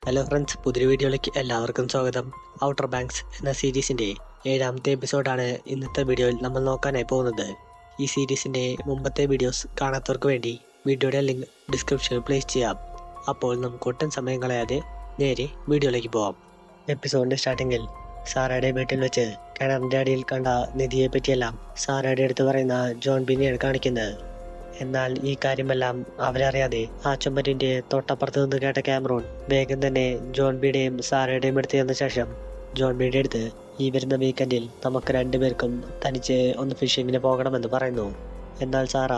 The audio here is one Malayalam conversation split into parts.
ഹലോ ഫ്രണ്ട്സ്, പുതിയൊരു വീഡിയോയിലേക്ക് എല്ലാവർക്കും സ്വാഗതം. ഔട്ടർ ബാങ്ക്സ് എന്ന സീരീസിൻ്റെ 7ാമത്തെ എപ്പിസോഡാണ് ഇന്നത്തെ വീഡിയോയിൽ നമ്മൾ നോക്കാനായി പോകുന്നത്. ഈ സീരീസിൻ്റെ മുമ്പത്തെ വീഡിയോസ് കാണാത്തവർക്ക് വേണ്ടി വീഡിയോയുടെ ലിങ്ക് ഡിസ്ക്രിപ്ഷനിൽ പ്ലേസ് ചെയ്യാം. അപ്പോൾ നമുക്ക് ഒട്ടും സമയം കളയാതെ നേരെ വീഡിയോയിലേക്ക് പോവാം. എപ്പിസോഡിൻ്റെ സ്റ്റാർട്ടിങ്ങിൽ സാറയുടെ വീട്ടിൽ വെച്ച് കിണറിൻ്റെ അടിയിൽ കണ്ട നിധിയെ പറ്റിയെല്ലാം സാറയുടെ അടുത്ത് പറയുന്ന ജോൺ ബിനെയാണ് കാണിക്കുന്നത്. എന്നാൽ ഈ കാര്യമെല്ലാം അവരറിയാതെ ആ ചുമരിന്റെ തൊട്ടപ്പുറത്ത് നിന്ന് കേട്ട കാമറൂൺ വേഗം തന്നെ ജോൺ ബിയുടെയും സാറയുടെയും അടുത്ത് ചെന്ന ശേഷം ജോൺ ബിയുടെ അടുത്ത് ഈ വരുന്ന വീക്കെൻഡിൽ നമുക്ക് രണ്ടുപേർക്കും തനിച്ച് ഒന്ന് ഫിഷിങ്ങിന് പോകണമെന്ന് പറയുന്നു. എന്നാൽ സാറ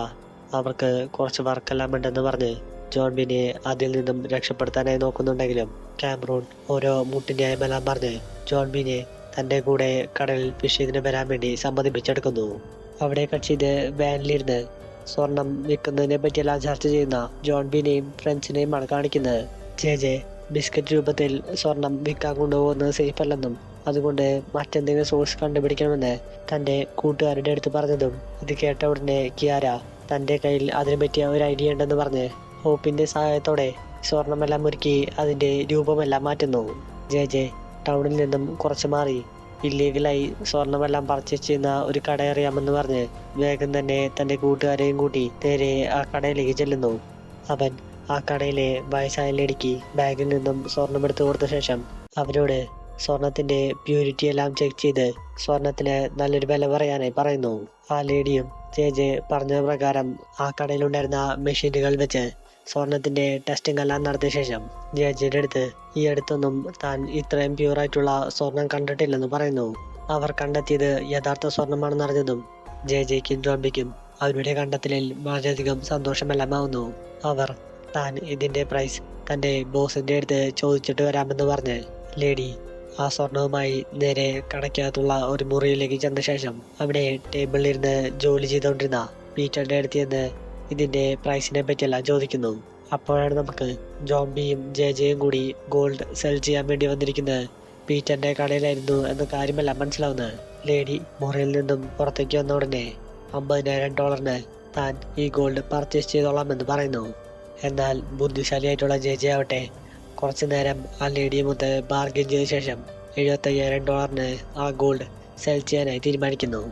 അവർക്ക് കുറച്ച് വർക്കെല്ലാം ഉണ്ടെന്ന് പറഞ്ഞ് ജോൺ ബിനെ അതിൽ നിന്നും രക്ഷപ്പെടുത്താനായി നോക്കുന്നുണ്ടെങ്കിലും കാമറൂൺ ഓരോ മുട്ടിന്റെയുമെല്ലാം പറഞ്ഞ് ജോൺ ബിനെ തന്റെ കൂടെ കടലിൽ ഫിഷിങ്ങിന് വരാൻ വേണ്ടി സമ്മതിപ്പിച്ചെടുക്കുന്നു. അവിടെ കക്ഷി ഇത് വാനിലിരുന്ന് സ്വർണം വിൽക്കുന്നതിനെ പറ്റിയെല്ലാം ചർച്ച ചെയ്യുന്ന ജോൺ ബിനെയും ഫ്രണ്ട്സിനെയുമാണ് കാണിക്കുന്നത്. ജെ ബിസ്ക്കറ്റ് രൂപത്തിൽ സ്വർണം വിൽക്കാൻ കൊണ്ടുപോകുന്നത് സേഫ് അല്ലെന്നും അതുകൊണ്ട് മറ്റെന്തെങ്കിലും സോഴ്സ് കണ്ടുപിടിക്കണമെന്ന് തൻ്റെ കൂട്ടുകാരുടെ അടുത്ത് പറഞ്ഞതും ഇത് കേട്ട ഉടനെ കിയാര തൻ്റെ കയ്യിൽ അതിനെ പറ്റിയ ഒരു ഐഡിയ ഉണ്ടെന്ന് പറഞ്ഞ് ഹോപ്പിൻ്റെ സഹായത്തോടെ സ്വർണമെല്ലാം ഒരുക്കി അതിൻ്റെ രൂപമെല്ലാം മാറ്റുന്നു. ജെ ടൗണിൽ നിന്നും കുറച്ച് മാറി ഇല്ലീഗലായി സ്വർണമെല്ലാം പർച്ചേസ് ചെയ്യുന്ന ഒരു കട അറിയാമെന്ന് പറഞ്ഞ് വേഗം തന്നെ തൻ്റെ കൂട്ടുകാരെയും കൂട്ടി നേരെ ആ കടയിലേക്ക് ചെല്ലുന്നു. അവൻ ആ കടയിലെ വയസ്സായ ലേഡിക്ക് ബാഗിൽ നിന്നും സ്വർണം എടുത്തു കൊടുത്ത ശേഷം അവരോട് സ്വർണത്തിന്റെ പ്യൂരിറ്റി എല്ലാം ചെക്ക് ചെയ്ത് സ്വർണത്തിന് നല്ലൊരു വില പറയാനായി പറയുന്നു. ആ ലേഡിയും ജെ പറഞ്ഞ പ്രകാരം ആ കടയിലുണ്ടായിരുന്ന മെഷീനുകൾ വെച്ച് സ്വർണത്തിന്റെ ടെസ്റ്റിംഗ് എല്ലാം നടത്തിയ ശേഷം ജെയുടെ അടുത്ത് ഈ അടുത്തൊന്നും താൻ ഇത്രയും പ്യൂറായിട്ടുള്ള സ്വർണം കണ്ടിട്ടില്ലെന്ന് പറയുന്നു. അവർ കണ്ടെത്തിയത് യഥാർത്ഥ സ്വർണമാണെന്ന് അറിഞ്ഞതും ജെയ്ക്കും ജോൺബിക്കും അവരുടെ കണ്ടെത്തലിൽ വളരെയധികം സന്തോഷമെല്ലാം ആവുന്നു. അവർ താൻ ഇതിന്റെ പ്രൈസ് തന്റെ ബോസിന്റെ അടുത്ത് ചോദിച്ചിട്ട് വരാമെന്ന് പറഞ്ഞ് ലേഡി ആ സ്വർണവുമായി നേരെ കടയ്ക്കകത്തുള്ള ഒരു മുറിയിലേക്ക് ചെന്ന ശേഷം അവിടെ ടേബിളിലിരുന്ന് ജോലി ചെയ്തുകൊണ്ടിരുന്ന പീറ്ററിന്റെ അടുത്ത് ചെന്ന് ഇതിന്റെ പ്രൈസിനെ പറ്റിയെല്ലാം ചോദിക്കുന്നു. അപ്പോഴാണ് നമുക്ക് ജോൺ ബിയും ജെയും കൂടി ഗോൾഡ് സെൽ ചെയ്യാൻ വേണ്ടി വന്നിരിക്കുന്നത് പീറ്ററിന്റെ കടയിലായിരുന്നു എന്ന കാര്യമെല്ലാം മനസ്സിലാവുന്നത്. ലേഡി മുറിയിൽ നിന്നും പുറത്തേക്ക് വന്ന ഉടനെ $50,000 താൻ ഈ ഗോൾഡ് പർച്ചേസ് ചെയ്തോളാമെന്ന് പറയുന്നു. എന്നാൽ ബുദ്ധിശാലിയായിട്ടുള്ള ജെ ആവട്ടെ കുറച്ചു നേരം ആ ലേഡിയുമൊത്ത് ബാർഗെയിൻ ചെയ്ത ശേഷം $75,000 ആ ഗോൾഡ് സെൽ ചെയ്യാനായി തീരുമാനിക്കുന്നു.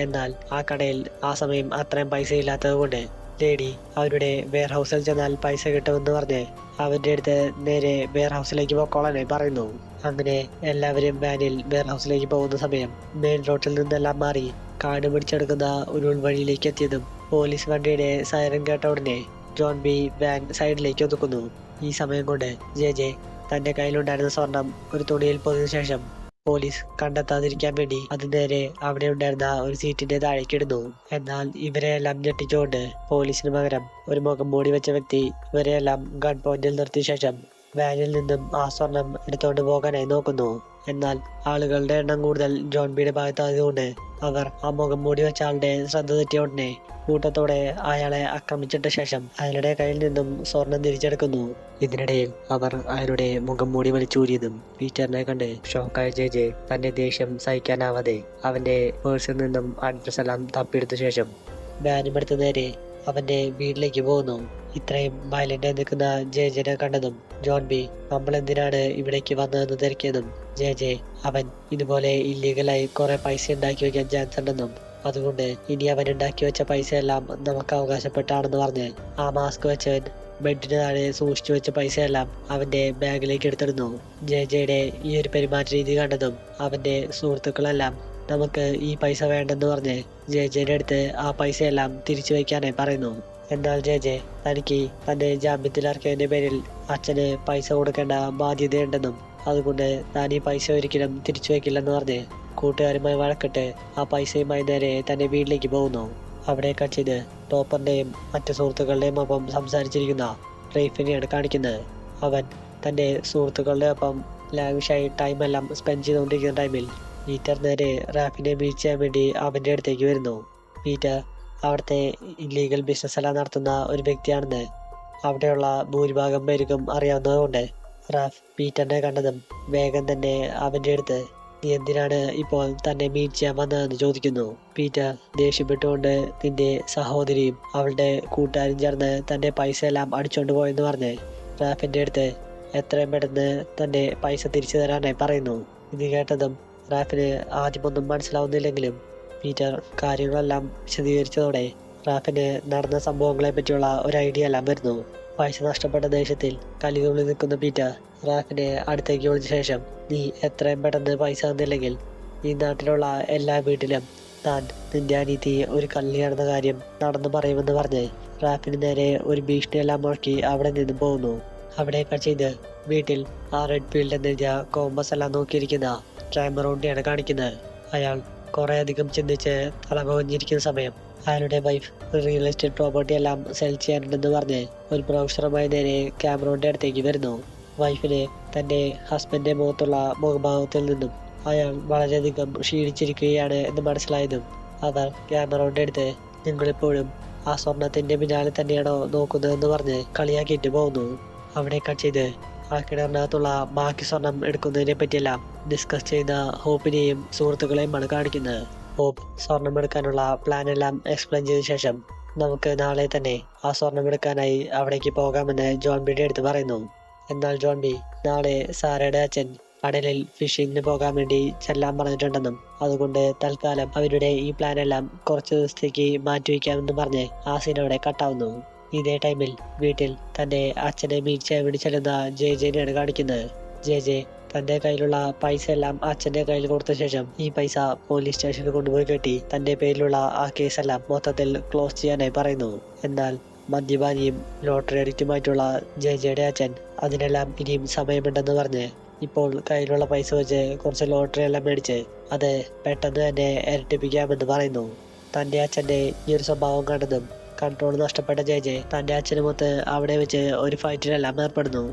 എന്നാൽ ആ കടയിൽ ആ സമയം അത്രയും പൈസ ഇല്ലാത്തത് കൊണ്ട് ലേഡി അവരുടെ വെയർ ഹൗസിൽ ചെന്നാൽ പൈസ കിട്ടുമെന്ന് പറഞ്ഞ് അവരുടെ അടുത്ത് നേരെ വെയർ ഹൗസിലേക്ക് പോക്കോളാനായി പറയുന്നു. അങ്ങനെ എല്ലാവരും വാനിൽ വെയർ ഹൗസിലേക്ക് പോകുന്ന സമയം മെയിൻ റോഡിൽ നിന്നെല്ലാം മാറി കാട് പിടിച്ചെടുക്കുന്ന ഒരു ഉൾവഴിയിലേക്ക് എത്തിയതും പോലീസ് വണ്ടിയുടെ സൈറൻ കേട്ട ഉടനെ ജോൺ ബി വാൻ സൈഡിലേക്ക് ഒതുക്കുന്നു. ഈ സമയം കൊണ്ട് ജെ തന്റെ കയ്യിലുണ്ടായിരുന്ന സ്വർണം ഒരു തുണിയിൽ പൊതിഞ്ഞ ശേഷം പോലീസ് കണ്ടെത്താതിരിക്കാൻ വേണ്ടി അത് നേരെ അവിടെ ഉണ്ടായിരുന്ന ഒരു സീറ്റിന്റെ താഴേക്ക് ഇടുന്നു. എന്നാൽ ഇവരെയെല്ലാം ഞെട്ടിച്ചുകൊണ്ട് പോലീസിന് പകരം ഒരു മുഖം മൂടി വെച്ച വ്യക്തി ഇവരെയെല്ലാം ഗൺ പോയിന്റിൽ നിർത്തിയ ശേഷം വാനിൽ നിന്നും ആ സ്വർണം എടുത്തുകൊണ്ട് പോകാനായി നോക്കുന്നു. എന്നാൽ ആളുകളുടെ എണ്ണം കൂടുതൽ ജോൺ ബിയുടെ ഭാഗത്തായതുകൊണ്ട് അവർ ആ മുഖം മൂടി വെച്ച ആളുടെ ശ്രദ്ധ തെറ്റിയ ഉടനെ കൂട്ടത്തോടെ അയാളെ ആക്രമിച്ചിട്ട ശേഷം അയാളുടെ കയ്യിൽ നിന്നും സ്വർണം തിരിച്ചെടുക്കുന്നു. ഇതിനിടയിൽ അവർ അയാളുടെ മുഖം മൂടി വലിച്ചൂരിയതും പീറ്ററിനെ കണ്ട് ഷോക്കായ ജെ തന്റെ ദേഷ്യം സഹിക്കാനാവാതെ അവന്റെ പേഴ്സിൽ നിന്നും അഡ്രസ് എല്ലാം തപ്പിയെടുത്ത ശേഷം വാനുമെടുത്ത് നേരെ അവന്റെ വീട്ടിലേക്ക് പോകുന്നു. ഇത്രയും വയലന്റ് നിൽക്കുന്ന ജെനെ കണ്ടതും ജോൺ ബി നമ്മൾ എന്തിനാണ് ഇവിടേക്ക് വന്നതെന്ന് തിരക്കിയതും ജെ അവൻ ഇതുപോലെ ഇല്ലീഗലായി കുറെ പൈസ ഉണ്ടാക്കി വെക്കാൻ ചാൻസ് ഉണ്ടെന്നും അതുകൊണ്ട് ഇനി അവൻ ഉണ്ടാക്കി വെച്ച പൈസയെല്ലാം നമുക്ക് അവകാശപ്പെട്ടാണെന്ന് പറഞ്ഞ് ആ മാസ്ക് വെച്ചവൻ ബെഡിന് താഴെ സൂക്ഷിച്ചു വെച്ച പൈസയെല്ലാം അവന്റെ ബാഗിലേക്ക് എടുത്തിടുന്നു. ജെയുടെ ഈ ഒരു പെരുമാറ്റ രീതി കണ്ടതും അവന്റെ സുഹൃത്തുക്കളെല്ലാം നമുക്ക് ഈ പൈസ വേണ്ടെന്ന് പറഞ്ഞ് ജെയുടെ അടുത്ത് ആ പൈസയെല്ലാം തിരിച്ചു വയ്ക്കാനായി പറയുന്നു. എന്നാൽ ജെ തനിക്ക് തന്റെ ജാമ്യത്തിലിറക്കിയതിന്റെ പേരിൽ അച്ഛന് പൈസ കൊടുക്കേണ്ട ബാധ്യതയുണ്ടെന്നും അതുകൊണ്ട് താൻ ഈ പൈസ ഒരിക്കലും തിരിച്ചു വയ്ക്കില്ലെന്ന് പറഞ്ഞ് കൂട്ടുകാരുമായി വഴക്കിട്ട് ആ പൈസയുമായി നേരെ തന്റെ വീട്ടിലേക്ക് പോകുന്നു. അവിടെ കക്ഷിത് ടോപ്പറിന്റെയും മറ്റു സുഹൃത്തുക്കളുടെയും ഒപ്പം സംസാരിച്ചിരിക്കുന്ന റെയ്ഫിനെയാണ് കാണിക്കുന്നത്. അവൻ തന്റെ സുഹൃത്തുക്കളുടെ ഒപ്പം ലാവിഷായി ടൈമെല്ലാം സ്പെൻഡ് ചെയ്തുകൊണ്ടിരിക്കുന്ന ടൈമിൽ പീറ്റർ നേരെ റാഫിനെ മീറ്റ് ചെയ്യാൻ വേണ്ടി അവന്റെ അടുത്തേക്ക് വരുന്നു. പീറ്റർ അവിടുത്തെ ഇല്ലീഗൽ ബിസിനസ് എല്ലാം നടത്തുന്ന ഒരു വ്യക്തിയാണെന്ന് അവിടെയുള്ള ഭൂരിഭാഗം പേർക്കും അറിയാവുന്നതുകൊണ്ട് റാഫ് പീറ്ററിനെ കണ്ടതും വേഗം തന്നെ അവന്റെ അടുത്ത് നീ എന്തിനാണ് ഇപ്പോൾ തന്നെ മീറ്റ് ചെയ്യാൻ വന്നതെന്ന് ചോദിക്കുന്നു. പീറ്റർ ദേഷ്യപ്പെട്ടുകൊണ്ട് നിന്റെ സഹോദരിയും അവളുടെ കൂട്ടുകാരും ചേർന്ന് തന്റെ പൈസ എല്ലാം അടിച്ചോണ്ട് പോയെന്ന് പറഞ്ഞ് റാഫിന്റെ അടുത്ത് എത്രയും പെട്ടെന്ന് തന്റെ പൈസ തിരിച്ചു തരാനായി പറയുന്നു. ഇത് കേട്ടതും റാഫിന് ആദ്യമൊന്നും മനസ്സിലാവുന്നില്ലെങ്കിലും പീറ്റർ കാര്യങ്ങളെല്ലാം വിശദീകരിച്ചതോടെ റാഫിന് നടന്ന സംഭവങ്ങളെ പറ്റിയുള്ള ഒരു ഐഡിയ എല്ലാം വരുന്നു. പൈസ നഷ്ടപ്പെട്ട ദേഷ്യത്തിൽ കലിതുള്ളി നിൽക്കുന്ന പീറ്റർ റാഫിനെ അടുത്തേക്ക് വിളിച്ച ശേഷം, നീ എത്രയും പെട്ടെന്ന് പൈസ തന്നില്ലെങ്കിൽ ഈ നാട്ടിലുള്ള എല്ലാ വീട്ടിലും താൻ നിന്റെ അനീതി ഒരു കല്യാണെന്ന കാര്യം നടന്നു പറയുമെന്ന് പറഞ്ഞ് റാഫിന് നേരെ ഒരു ഭീഷണിയെല്ലാം മുഴക്കി അവിടെ നിന്നും പോകുന്നു. അവിടെ ചെയ്ത് വീട്ടിൽ ആ റെഡ് ഫീൽഡ് എന്നെഴുതിയ കോമ്പസ് എല്ലാം നോക്കിയിരിക്കുന്ന ട്രാമറോണ്ടിയാണ് കാണിക്കുന്നത്. അയാൾ കുറെ അധികം ചിന്തിച്ച് തലപകഞ്ഞിരിക്കുന്ന സമയം അയാളുടെ വൈഫ് റിയൽ എസ്റ്റേറ്റ് പ്രോപ്പർട്ടി എല്ലാം സെൽ ചെയ്യാനുണ്ടെന്ന് പറഞ്ഞ് ഒരു പ്രൊഫഷണറുമായി നേരെ ക്യാമറോന്റെ അടുത്തേക്ക് വരുന്നു. വൈഫിന് തന്റെ ഹസ്ബൻഡിന്റെ മുഖത്തുള്ള മുഖഭാവത്തിൽ നിന്നും അയാൾ വളരെയധികം ക്ഷീണിച്ചിരിക്കുകയാണ് എന്ന് മനസ്സിലായതും അവർ ക്യാമറോന്റെ അടുത്ത് നിങ്ങളിപ്പോഴും ആ സ്വർണത്തിന്റെ പിന്നാലെ തന്നെയാണോ നോക്കുന്നതെന്ന് പറഞ്ഞ് കളിയാക്കിയിട്ട് പോകുന്നു. അവിടെ ചെയ്ത് ആ കിണറിനകത്തുള്ള ബാക്കി സ്വർണം എടുക്കുന്നതിനെ പറ്റിയെല്ലാം ഡിസ്കസ് ചെയ്യുന്ന ഹോപ്പിനെയും സുഹൃത്തുക്കളെയുമാണ് കാണിക്കുന്നത്. ഹോപ്പ് സ്വർണം എടുക്കാനുള്ള പ്ലാൻ എല്ലാം എക്സ്പ്ലെയിൻ ചെയ്ത ശേഷം നമുക്ക് നാളെ തന്നെ ആ സ്വർണം എടുക്കാനായി അവിടേക്ക് പോകാമെന്ന് ജോൺബിയുടെ അടുത്ത് പറയുന്നു. എന്നാൽ ജോൺബി നാളെ സാറയുടെ അച്ഛൻ കടലിൽ ഫിഷിങ്ങിന് പോകാൻ വേണ്ടി ചെല്ലാൻ പറഞ്ഞിട്ടുണ്ടെന്നും അതുകൊണ്ട് തൽക്കാലം അവരുടെ ഈ പ്ലാൻ എല്ലാം കുറച്ച് ദിവസത്തേക്ക് മാറ്റിവെക്കാമെന്ന് പറഞ്ഞ് ആ സീൻ അവിടെ കട്ടാവുന്നു. ഇതേ ടൈമിൽ വീട്ടിൽ തന്റെ അച്ഛനെ മീറ്റ് ചെയ്യാൻ വേണ്ടി ചെല്ലുന്ന ജെജിനെയാണ് കാണിക്കുന്നത്. ജെ തന്റെ കയ്യിലുള്ള പൈസ എല്ലാം അച്ഛന്റെ കയ്യിൽ കൊടുത്ത ശേഷം ഈ പൈസ പോലീസ് സ്റ്റേഷനിൽ കൊണ്ടുപോയി കെട്ടി തന്റെ പേരിലുള്ള ആ കേസെല്ലാം മൊത്തത്തിൽ ക്ലോസ് ചെയ്യാനായി പറയുന്നു. എന്നാൽ മദ്യപാനിയും ലോട്ടറി അഡിക്റ്റുമായിട്ടുള്ള ജെയുടെ അച്ഛൻ അതിനെല്ലാം ഇനിയും സമയമുണ്ടെന്ന് പറഞ്ഞ് ഇപ്പോൾ കയ്യിലുള്ള പൈസ വെച്ച് കുറച്ച് ലോട്ടറി എല്ലാം മേടിച്ച് അത് പെട്ടെന്ന് തന്നെ ഇരട്ടിപ്പിക്കാമെന്ന് പറയുന്നു. തന്റെ അച്ഛന്റെ ഈ ഒരു സ്വഭാവം കണ്ടതും കൺട്രോൾ നഷ്ടപ്പെട്ട ജെ തന്റെ അച്ഛനുമൊത്ത് അവിടെ വെച്ച് ഒരു ഫൈറ്റിലെല്ലാം ഏർപ്പെടുന്നു.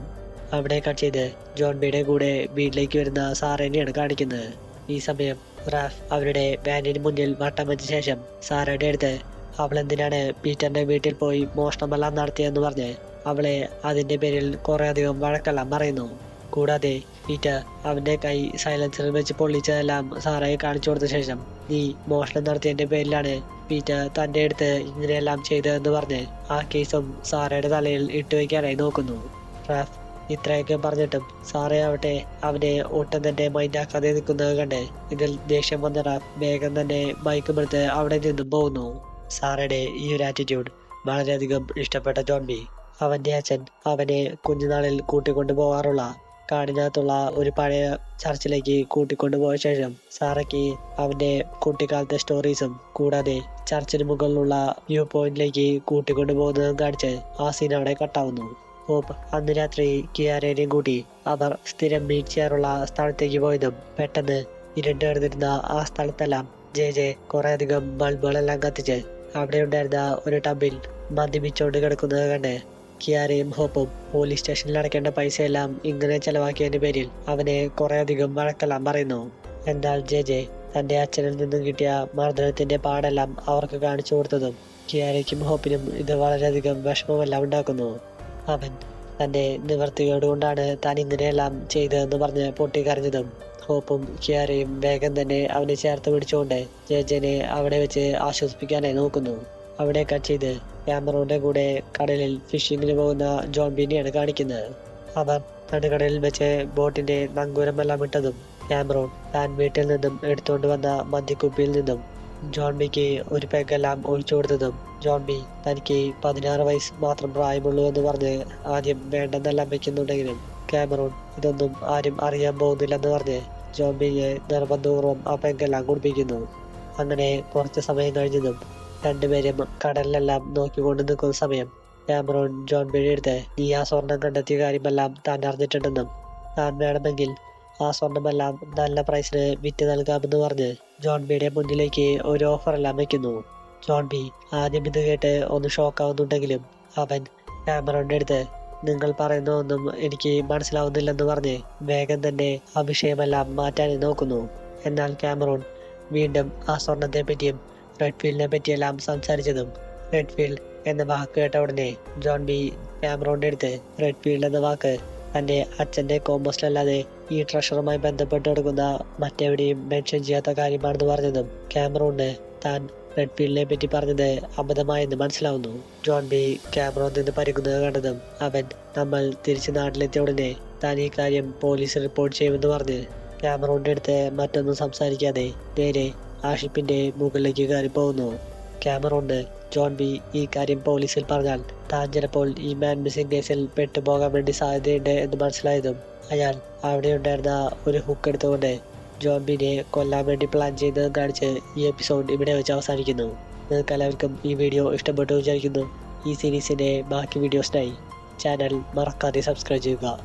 അവിടെ ചെയ്ത് ജോൺബിയുടെ കൂടെ വീട്ടിലേക്ക് വരുന്ന സാറേനെയാണ് കാണിക്കുന്നത്. ഈ സമയം റാഫ് അവരുടെ വാനിന് മുന്നിൽ വട്ടം വെച്ച ശേഷം സാറയുടെ അടുത്ത് അവൾ എന്തിനാണ് പീറ്ററിന്റെ വീട്ടിൽ പോയി മോഷണമെല്ലാം നടത്തിയെന്ന് പറഞ്ഞ് അവളെ അതിന്റെ പേരിൽ കുറെ അധികം വഴക്കെല്ലാം പറയുന്നു. കൂടാതെ പീറ്റർ അവന്റെ കൈ സൈലൻസറിൽ വെച്ച് പൊള്ളിച്ചതെല്ലാം സാറയെ കാണിച്ചു കൊടുത്ത ശേഷം നീ മോഷണം നടത്തിയതിന്റെ പേരിലാണ് പീറ്റർ തന്റെ അടുത്ത് ഇങ്ങനെയെല്ലാം ചെയ്തതെന്ന് പറഞ്ഞ് ആ കേസും സാറയുടെ തലയിൽ ഇട്ടുവയ്ക്കാനായി നോക്കുന്നു. റാഫ് ഇത്രയൊക്കെ പറഞ്ഞിട്ടും സാറേ ആവട്ടെ അവനെ ഒട്ടും തന്നെ മൈൻഡാക്കാതെ നിൽക്കുന്നത് കണ്ട് ഇതിൽ ദേഷ്യം വന്ന റാഫ് വേഗം തന്നെ ബൈക്കുമെടുത്ത് അവിടെ നിന്നും പോകുന്നു. സാറയുടെ ഈ ഒരു ആറ്റിറ്റ്യൂഡ് വളരെയധികം ഇഷ്ടപ്പെട്ട ജോൺബി അവന്റെ അച്ഛൻ അവനെ കുഞ്ഞുനാളിൽ കൂട്ടിക്കൊണ്ടു പോകാറുള്ള കാടിനകത്തുള്ള ഒരു പഴയ ചർച്ചിലേക്ക് കൂട്ടിക്കൊണ്ടുപോയ ശേഷം സാറയ്ക്ക് അവന്റെ കുട്ടിക്കാലത്തെ സ്റ്റോറീസും കൂടാതെ ചർച്ചിന് മുകളിലുള്ള വ്യൂ പോയിന്റിലേക്ക് കൂട്ടിക്കൊണ്ടുപോകുന്നതും കാണിച്ച് ആ സീൻ അവിടെ കട്ടാവുന്നു. ഹോപ്പ് അന്ന് രാത്രി കിയാരേനെയും കൂട്ടി അവർ സ്ഥിരം മീറ്റ് ചെയ്യാറുള്ള സ്ഥലത്തേക്ക് പോയതും പെട്ടെന്ന് ഇരുണ്ട് കിടന്നിരുന്ന ആ സ്ഥലത്തെല്ലാം ജെ കുറെ അധികം ബൾബുകളെല്ലാം കത്തിച്ച് അവിടെ ഉണ്ടായിരുന്ന ഒരു ടബിൽ മദ്യപിച്ചോണ്ട് കിടക്കുന്നത് കണ്ട് കിയാരയും ഹോപ്പും പോലീസ് സ്റ്റേഷനിൽ അടയ്ക്കേണ്ട പൈസയെല്ലാം ഇങ്ങനെ ചെലവാക്കിയതിന്റെ പേരിൽ അവനെ കുറെ അധികം വഴക്കെല്ലാം പറയുന്നു. എന്നാൽ ജെ തന്റെ അച്ഛനിൽ നിന്നും കിട്ടിയ മർദ്ദനത്തിന്റെ പാടെല്ലാം അവർക്ക് കാണിച്ചു കൊടുത്തതും കിയാരയ്ക്കും ഹോപ്പിനും ഇത് വളരെയധികം വിഷമമെല്ലാം ഉണ്ടാക്കുന്നു. അവൻ തന്റെ നിവർത്തികേട് കൊണ്ടാണ് താൻ ഇങ്ങനെയെല്ലാം ചെയ്തതെന്ന് പറഞ്ഞ് പൊട്ടിക്കരഞ്ഞതും ഹോപ്പും കിയാരയും വേഗം തന്നെ അവനെ ചേർത്ത് പിടിച്ചുകൊണ്ട് ജെനെ അവിടെ വെച്ച് ആശ്വസിപ്പിക്കാനായി നോക്കുന്നു. അവിടെ ചെയ്ത് ക്യാമറോന്റെ കൂടെ കടലിൽ ഫിഷിങ്ങിന് പോകുന്ന ജോൺബിനെയാണ് കാണിക്കുന്നത്. അവർ നടുകടലിൽ വെച്ച് ബോട്ടിന്റെ നങ്കൂരമെല്ലാം ഇട്ടതും ക്യാമറോൺ താൻ വീട്ടിൽ നിന്നും എടുത്തുകൊണ്ട് വന്ന മദ്യക്കുപ്പിയിൽ നിന്നും ജോൺബിക്ക് ഒരു പെഗെല്ലാം ഒഴിച്ചു കൊടുത്തതും ജോൺബി തനിക്ക് 16 വയസ്സ് മാത്രം പ്രായമുള്ളൂ എന്ന് പറഞ്ഞ് ആദ്യം വേണ്ടെന്നെല്ലാം വെക്കുന്നുണ്ടെങ്കിലും ക്യാമറോൺ ഇതൊന്നും ആരും അറിയാൻ പോകുന്നില്ലെന്ന് പറഞ്ഞ് ജോൺബിയെ നിർബന്ധപൂർവ്വം ആ പെഗെല്ലാം കുടിപ്പിക്കുന്നു. അങ്ങനെ കുറച്ച് സമയം കഴിഞ്ഞതും രണ്ടുപേരും കടലിലെല്ലാം നോക്കിക്കൊണ്ട് നിൽക്കുന്ന സമയം ക്യാമറോൺ ജോൺബിയുടെ അടുത്ത് നീ ആ സ്വർണം കണ്ടെത്തിയ കാര്യമെല്ലാം താൻ അറിഞ്ഞിട്ടുണ്ടെന്നും താൻ വേണമെങ്കിൽ ആ സ്വർണമെല്ലാം നല്ല പ്രൈസിന് വിറ്റ് നൽകാമെന്ന് പറഞ്ഞ് ജോൺബിയുടെ മുന്നിലേക്ക് ഒരു ഓഫറെല്ലാം വെക്കുന്നു. ജോൺബി ആദ്യം ഇത് കേട്ട് ഒന്ന് ഷോക്കാവുന്നുണ്ടെങ്കിലും അവൻ ക്യാമറോന്റെ അടുത്ത് നിങ്ങൾ പറയുന്നതൊന്നും എനിക്ക് മനസ്സിലാവുന്നില്ലെന്ന് പറഞ്ഞ് വേഗം തന്നെ ആ വിഷയമെല്ലാം മാറ്റാൻ നോക്കുന്നു. എന്നാൽ ക്യാമറോൺ വീണ്ടും ആ സ്വർണത്തെ പറ്റിയും റെഡ് ഫീൽഡിനെ പറ്റിയെല്ലാം സംസാരിച്ചതും റെഡ് ഫീൽഡ് എന്ന വാക്ക് കേട്ട ഉടനെ ജോൺബി ക്യാമറോന്റെ അടുത്ത് റെഡ് ഫീൽഡ് എന്ന വാക്ക് തന്റെ അച്ഛന്റെ കോമ്പോസ്റ്റിലല്ലാതെ ഈ ട്രഷറുമായി ബന്ധപ്പെട്ട് കൊടുക്കുന്ന മറ്റെവിടെയും മെൻഷൻ ചെയ്യാത്ത കാര്യമാണെന്ന് പറഞ്ഞതും ക്യാമറോണ് താൻ റെഡ്ഫീൽഡിനെ പറ്റി പറഞ്ഞത് അബദ്ധമായെന്ന് മനസ്സിലാവുന്നു. ജോൺ ബി ക്യാമറോൺ നിന്ന് പരിക്കുന്നത് കണ്ടതും അവൻ നമ്മൾ തിരിച്ച് നാട്ടിലെത്തിയ ഉടനെ താൻ ഈ കാര്യം പോലീസിൽ റിപ്പോർട്ട് ചെയ്യുമെന്ന് പറഞ്ഞ് ക്യാമറോണിന്റെ അടുത്ത് മറ്റൊന്നും സംസാരിക്കാതെ നേരെ ആ ഷിപ്പിന്റെ മുകളിലേക്ക് കയറി പോകുന്നു. ക്യാമറോണ് ജോൺ ബി ഈ കാര്യം പോലീസിൽ പറഞ്ഞാൽ താൻ ചിലപ്പോൾ ഈ മാൻ മിസ്സിംഗ് കേസിൽ പെട്ടുപോകാൻ വേണ്ടി സാധ്യതയുണ്ട് എന്ന് മനസ്സിലായതും അയാൾ അവിടെ ഉണ്ടായിരുന്ന ഒരു ഹുക്ക് എടുത്തുകൊണ്ട് ജോൺ ബിനെ കൊല്ലാൻ വേണ്ടി പ്ലാൻ ചെയ്തത് കാണിച്ച് ഈ എപ്പിസോഡ് ഇവിടെ വെച്ച് അവസാനിക്കുന്നു. നിങ്ങൾക്ക് എല്ലാവർക്കും ഈ വീഡിയോ ഇഷ്ടപ്പെട്ടു വിചാരിക്കുന്നു. ഈ സീരീസിന്റെ ബാക്കി വീഡിയോസിനായി ചാനൽ മറക്കാതെ സബ്സ്ക്രൈബ് ചെയ്യുക.